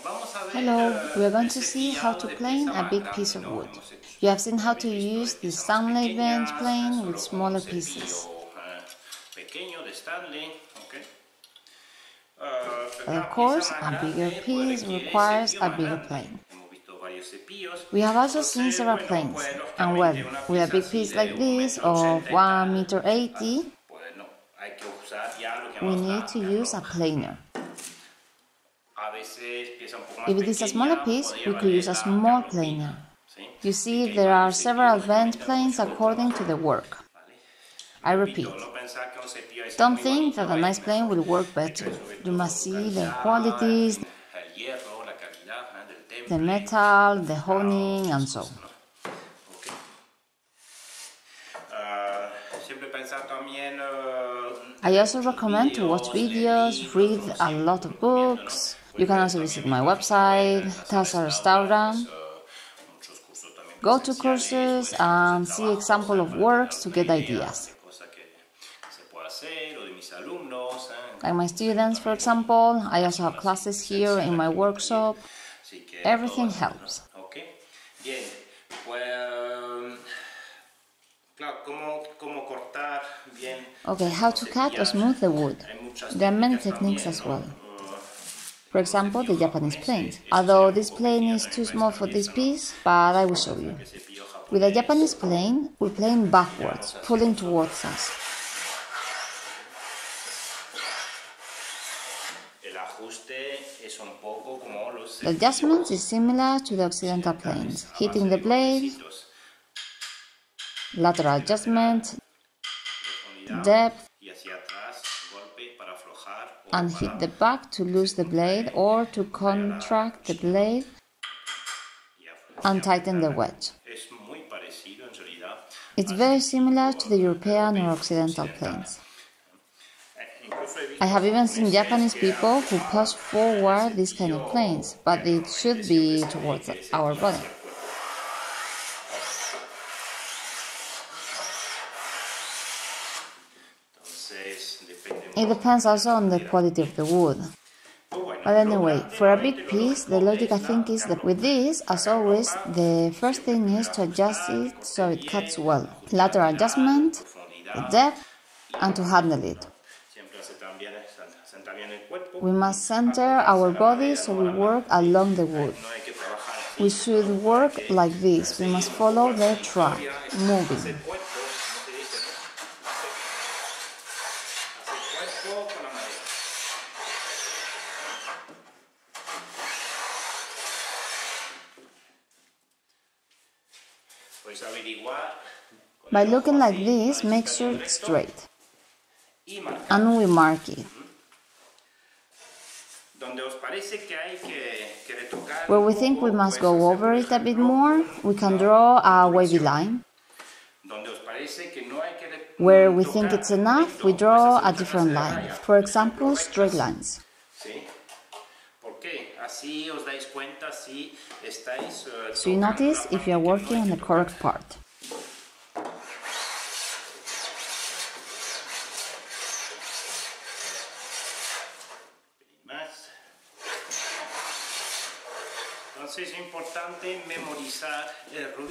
Hello, we are going to see how to plane a big piece of wood. You have seen how to use the Stanley bench plane with smaller pieces. But of course, a bigger piece requires a bigger plane. We have also seen several planes, and well, with a big piece like this of 1.80 meters, we need to use a planer. If it is a smaller piece, we could use a small planer. You see, there are several bench planes according to the work. I repeat, don't think that a nice plane will work better. You must see their qualities, the metal, the honing, and so on. I also recommend to watch videos, read a lot of books. You can also visit my website, Tasa Restaurant. Go to courses and see examples of works to get ideas. Like my students, for example, I also have classes here in my workshop. Everything helps. Okay, how to cut or smooth the wood. There are many techniques as well. For example, the Japanese plane. Although this plane is too small for this piece, but I will show you. With a Japanese plane, we plane backwards, pulling towards us. The adjustment is similar to the Occidental planes, hitting the blade, lateral adjustment, depth, and hit the back to loose the blade or to contract the blade and tighten the wedge. It's very similar to the European or Occidental planes. I have even seen Japanese people who push forward these kind of planes, but it should be towards our body. It depends also on the quality of the wood. But anyway, for a big piece, the logic I think is that with this, as always, the first thing is to adjust it so it cuts well. Lateral adjustment, the depth, and to handle it. We must center our body so we work along the wood. We should work like this. We must follow the track, moving. By looking like this, make sure it's straight. And we mark it. Where we think we must go over it a bit more, we can draw a wavy line. Where we think it's enough, we draw a different line. For example, straight lines. So you notice if you are working on the correct part.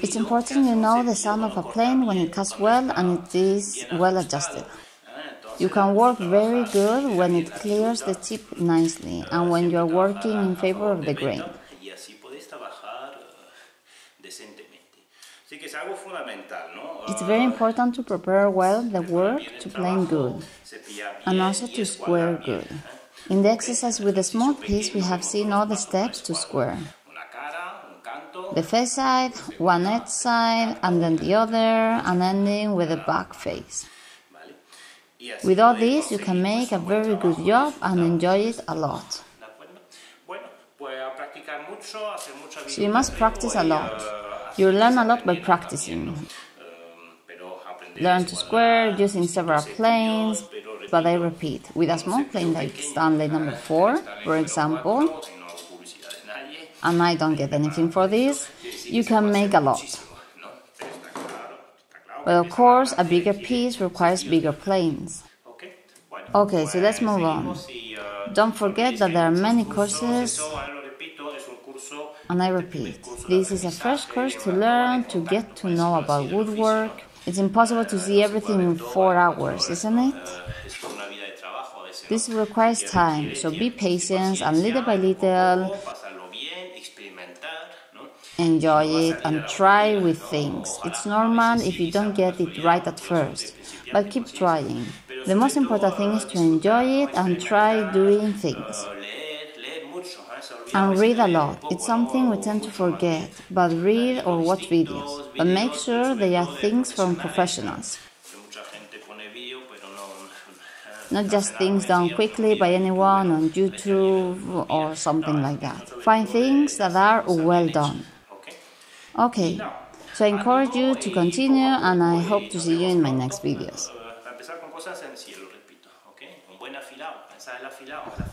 It's important you know the sound of a plane when it cuts well and it is well adjusted. You can work very good when it clears the tip nicely and when you are working in favor of the grain. It's very important to prepare well the work to plane good and also to square good. In the exercise with the small piece we have seen all the steps to square. The face side, one edge side, and then the other, and ending with the back face. With all this, you can make a very good job and enjoy it a lot. So you must practice a lot. You learn a lot by practicing. Learn to square using several planes, but I repeat, with a small plane like Stanley number 4, for example, and I don't get anything for this, you can make a lot. But of course, a bigger piece requires bigger planes. Okay, so let's move on. Don't forget that there are many courses And I repeat, this is a fresh course to learn, to get to know about woodwork. It's impossible to see everything in 4 hours, isn't it? This requires time, so be patient and little by little enjoy it and try with things. It's normal if you don't get it right at first, but keep trying. The most important thing is to enjoy it and try doing things. And read a lot. It's something we tend to forget, but read or watch videos. But make sure they are things from professionals. Not just things done quickly by anyone on YouTube or something like that. Find things that are well done. Okay, so I encourage you to continue and I hope to see you in my next videos.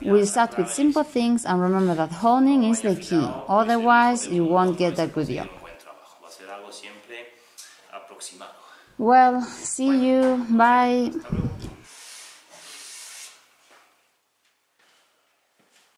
We'll start with simple things and remember that honing is the key, otherwise you won't get a good job. Well, see you, bye!